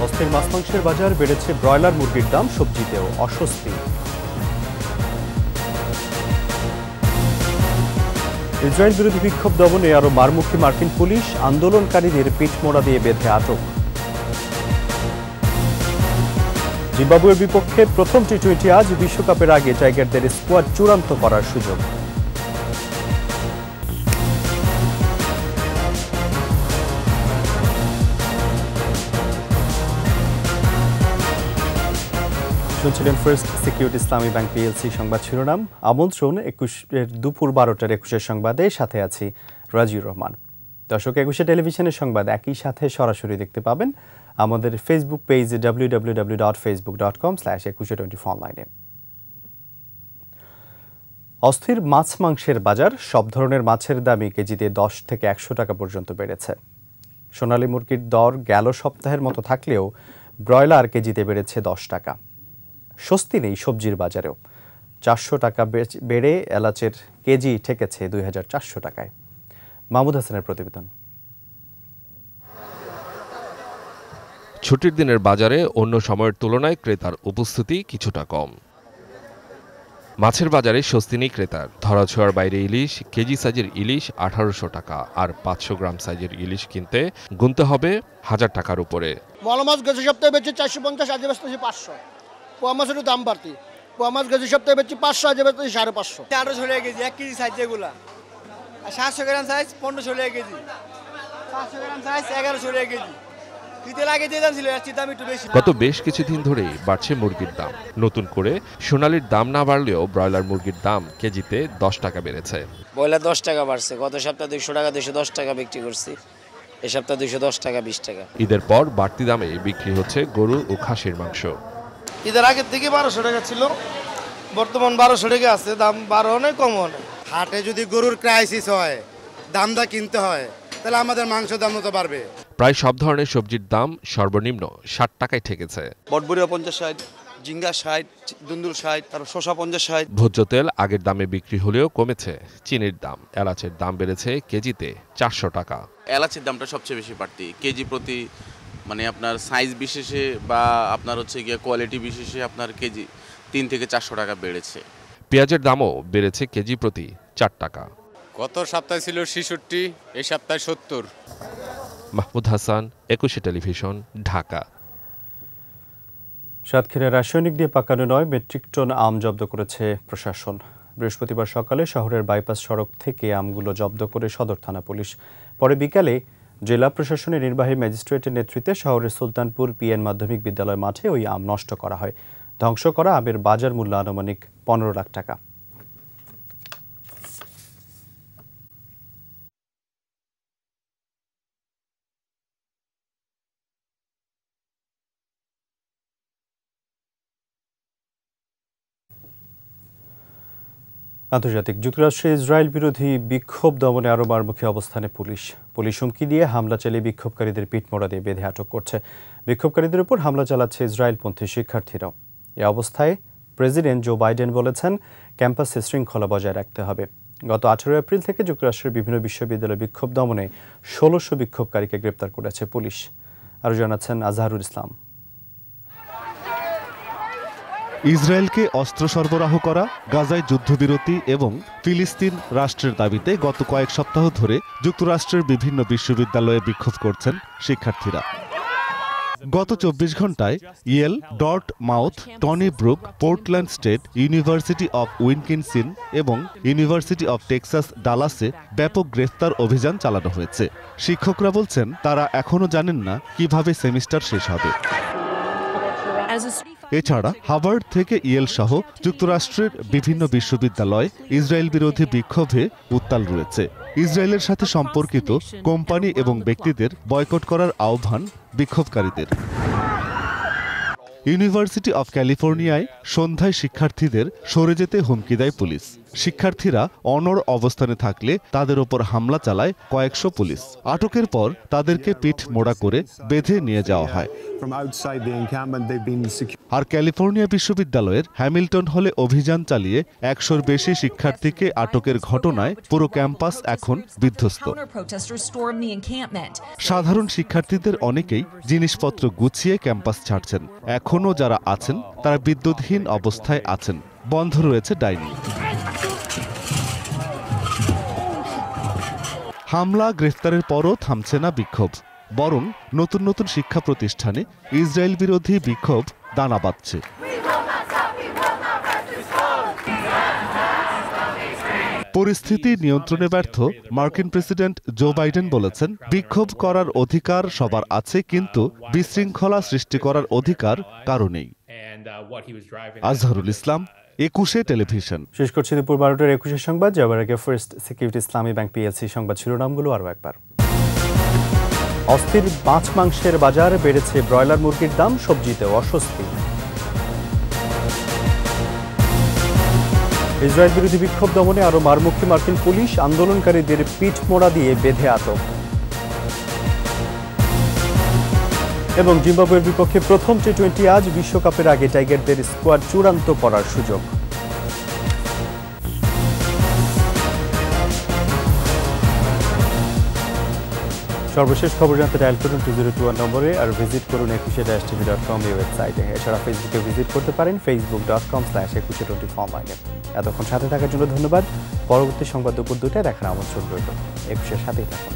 অস্থির মাছ মাংসের বাজার, বেড়েছে ব্রয়লার মুরগির দাম, সবজিতেও অস্বস্তি। ইসরায়েল বিরোধী বিক্ষোভ দমনে আরও মারমুখী মার্কিন পুলিশ, আন্দোলনকারীদের পিঠমোড়া দিয়ে বেঁধে আটক। জিম্বাবুয়ের বিপক্ষে প্রথম টি-20 আজ, বিশ্বকাপের আগে টাইগারদের স্কোয়াড চূড়ান্ত করার সুযোগ। শুনছিলেন ফার্স্ট সিকিউরিটি ইসলামী ব্যাংক পিএলসি সংবাদ শিরোনাম। আমন্ত্রণ 21 দুপুর 12টার 21 সংবাদে, সাথে আছি রাজিউর রহমান। দর্শক, 21 টেলিভিশনের সংবাদ একই সাথে সরাসরি দেখতে পাবেন আমাদের ফেসবুক পেজ www.facebook.com/2124 অনলাইনে। অস্থির মাছ মাংসের বাজার, সব ধরনের মাছের দামই কেজিতে 10 থেকে 100 টাকা পর্যন্ত বেড়েছে। সোনালী মুরগির দর গেল সপ্তাহের মতো থাকলেও ব্রয়লার কেজিতে বেড়েছে 10 টাকা। স্বস্তি নেই সবজির বাজারেও, 400 টাকা বেড়ে এলাচের কেজি ঠেকেছে 2400 টাকায়। মাহমুদ হাসানের প্রতিবেদন। ছুটির দিনের বাজারে অন্য সময়ের তুলনায় ক্রেতার উপস্থিতি কিছুটা কম। মাছের বাজারে স্বস্তি নেই ক্রেতার। ধরাছোঁয়ার বাইরে ইলিশ, কেজি সাইজের ইলিশ 1800 টাকা, আর 500 গ্রাম সাইজের ইলিশ কিনতে গুনতে হবে 1000 টাকার উপরে। মলা মাছ গেছে সপ্তাহে বেচে 450, আজ বেচতেছি 500। পোয়া মাছের দাম বাড়তি, পোয়া মাছ গেছে সপ্তাহে বেচে 500, আজ বেচতেছি 550। 1800 টাকা কেজি 1 কেজি সাইজ এগুলা, আর 700 গ্রাম সাইজ 1500 টাকা কেজি, 500 গ্রাম সাইজ 1100 টাকা কেজি। গত বেশ কিছুদিন ধরেই বাড়ছে মুরগির দাম। নতুন করে সোনালীর দাম না বাড়লেও ব্রয়লার মুরগির দাম কেজিতে 10 টাকা বেড়েছে। ব্রয়লার 10 টাকা বাড়ছে। গত সপ্তাহে 200 টাকা 210 টাকা বিক্রি করছি, এই সপ্তাহে 210 টাকা 20 টাকা। ঈদের পর বাড়তি দামে বিক্রি হচ্ছে গরু ও খাসির মাংস। ঈদের আগের থেকে 1200 টাকা ছিল, বর্তমান 1200 টাকা আছে। দাম বাড়ো অনেক কম অনেক। হাটে যদি গরুর ক্রাইসিস হয়, দামটা কিনতে হয়, তাহলে আমাদের মাংস দাম তো বাড়বে। প্রায় সব ধরনের সবজির দাম সর্বনিম্ন 60 টাকায় ঠেকেছে। বটবড়িয়া 50-60, ঝিঙ্গা 60, দুন্দুল 60, তারপর শসা 50-60। ভোজ্য তেল আগের দামে বিক্রি হলেও কমেছে চিনির দাম। এলাচের দাম বেড়েছে কেজিতে 400 টাকা। এলাচের দামটা সবচেয়ে বেশি বাড়তি, কেজি প্রতি, মানে আপনার সাইজ বিশেষে বা আপনার হচ্ছে গিয়ে কোয়ালিটি বিশেষে আপনার কেজি 3 থেকে 400 টাকা বেড়েছে। পেঁয়াজের দামও বেড়েছে কেজি প্রতি 4 টাকা। গত সপ্তাহে ছিল 66, এই সপ্তাহে 70। মাহমুদ হাসান, 21 টেলিভিশন, ঢাকা। সাতক্ষীরায় রাসায়নিক দিয়ে পাকানো 9 মেট্রিক টন আম জব্দ করেছে প্রশাসন। বৃহস্পতিবার সকালে শহরের বাইপাস সড়ক থেকে আমগুলো জব্দ করে সদর থানা পুলিশ। পরে বিকালে জেলা প্রশাসনের নির্বাহী ম্যাজিস্ট্রেটের নেতৃত্বে শহরের সুলতানপুর পিএন মাধ্যমিক বিদ্যালয় মাঠে ওই আম নষ্ট করা হয়। ধ্বংস করা আমের বাজার মূল্য আনুমানিক 15 লাখ টাকা। আন্তর্জাতিক, যুক্তরাষ্ট্রে ইসরায়েল বিরোধী বিক্ষোভ দমনে আরও মারমুখী অবস্থানে পুলিশ হুমকি দিয়ে হামলা চালিয়ে বিক্ষোভকারীদের পিঠমোড়া দিয়ে বেঁধে আটক করছে। বিক্ষোভকারীদের উপর হামলা চালাচ্ছে ইসরায়েলপন্থী শিক্ষার্থীরাও। এ অবস্থায় প্রেসিডেন্ট জো বাইডেন বলেছেন, ক্যাম্পাসে শৃঙ্খলা বজায় রাখতে হবে। গত 18 এপ্রিল থেকে যুক্তরাষ্ট্রের বিভিন্ন বিশ্ববিদ্যালয়ে বিক্ষোভ দমনে 1600 বিক্ষোভকারীকে গ্রেপ্তার করেছে পুলিশ। আরও জানাচ্ছেন আজহারুল ইসলাম। ইসরায়েলকে অস্ত্র সরবরাহ করা, গাজায় যুদ্ধবিরতি এবং ফিলিস্তিন রাষ্ট্রের দাবিতে গত কয়েক সপ্তাহ ধরে যুক্তরাষ্ট্রের বিভিন্ন বিশ্ববিদ্যালয়ে বিক্ষোভ করছেন শিক্ষার্থীরা। গত 24 ঘন্টায় Yale, Dartmouth, Stony Brook, Portland State University of Wisconsin এবং ইউনিভার্সিটি অব টেক্সাস ডালাসে ব্যাপক গ্রেফতার অভিযান চালানো হয়েছে। শিক্ষকরা বলছেন, তারা এখনও জানেন না কিভাবে সেমিস্টার শেষ হবে। এছাড়া হার্ভার্ড থেকে ইয়েল সহ যুক্তরাষ্ট্রের বিভিন্ন বিশ্ববিদ্যালয় ইসরায়েল বিরোধী বিক্ষোভে উত্তাল রয়েছে। ইসরায়েলের সাথে সম্পর্কিত কোম্পানি এবং ব্যক্তিদের বয়কট করার আহ্বান বিক্ষোভকারীদের। ইউনিভার্সিটি অব ক্যালিফোর্নিয়ায় সন্ধ্যায় শিক্ষার্থীদের সরে যেতে হুমকি দেয় পুলিশ। শিক্ষার্থীরা অনড় অবস্থানে থাকলে তাদের ওপর হামলা চালায় কয়েকশো পুলিশ। আটকের পর তাদেরকে পিঠ মোড়া করে বেঁধে নিয়ে যাওয়া হয়। আর ক্যালিফোর্নিয়া বিশ্ববিদ্যালয়ের হ্যামিল্টন হলে অভিযান চালিয়ে ১০০-র বেশি শিক্ষার্থীকে আটকের ঘটনায় পুরো ক্যাম্পাস এখন বিধ্বস্ত। সাধারণ শিক্ষার্থীদের অনেকেই জিনিসপত্র গুছিয়ে ক্যাম্পাস ছাড়ছেন। এখনও যারা আছেন তারা বিদ্যুৎহীন অবস্থায় আছেন। বন্ধ রয়েছে ডাইনিং। হামলা গ্রেফতারের পরও থামছে না বিক্ষোভ, বরং নতুন নতুন শিক্ষা প্রতিষ্ঠানে ইসরায়েল বিরোধী বিক্ষোভ দানা বাঁধছে। পরিস্থিতি নিয়ন্ত্রণে ব্যর্থ মার্কিন প্রেসিডেন্ট জো বাইডেন বলেছেন, বিক্ষোভ করার অধিকার সবার আছে, কিন্তু বিশৃঙ্খলা সৃষ্টি করার অধিকার কারো নেই। আজহারুল ইসলাম, ২১ টেলিভিশন। শেষ করছি দুপুর ১২টার ২১ সংবাদ। যাবার আগে ফার্স্ট সিকিউরিটি ইসলামী ব্যাংক পিএলসি সংবাদ শিরোনামগুলো আরও একবার। অস্থির মাছ মাংসের বাজার, বেড়েছে ব্রয়লার মুরগির দাম, সবজিতেও অস্বস্তি। ইসরায়েল বিরোধী বিক্ষোভ দমনে আরও মারমুখী মার্কিন পুলিশ, আন্দোলনকারীদের পিঠ মোড়া দিয়ে বেঁধে আটক। এবং জিম্বাবুয়ের বিপক্ষে প্রথম টি-20 আজ, বিশ্বকাপের আগে টাইগারদের স্কোয়াড চূড়ান্ত করার সুযোগ। সর্বশেষ খবর জানতে ডায়াল করুন 2021 নম্বরে, আর ভিজিট করুন 21tv.com এই ওয়েবসাইটে। এছাড়া ফেসবুকে ভিজিট করতে পারেন facebook.com/2124 অনলাইনে। এতক্ষণ সাথে থাকার জন্য ধন্যবাদ। পরবর্তী সংবাদ দুপুর 2টায় দেখার আমন্ত্রণ রইল। 21-এর সাথেই থাকুন।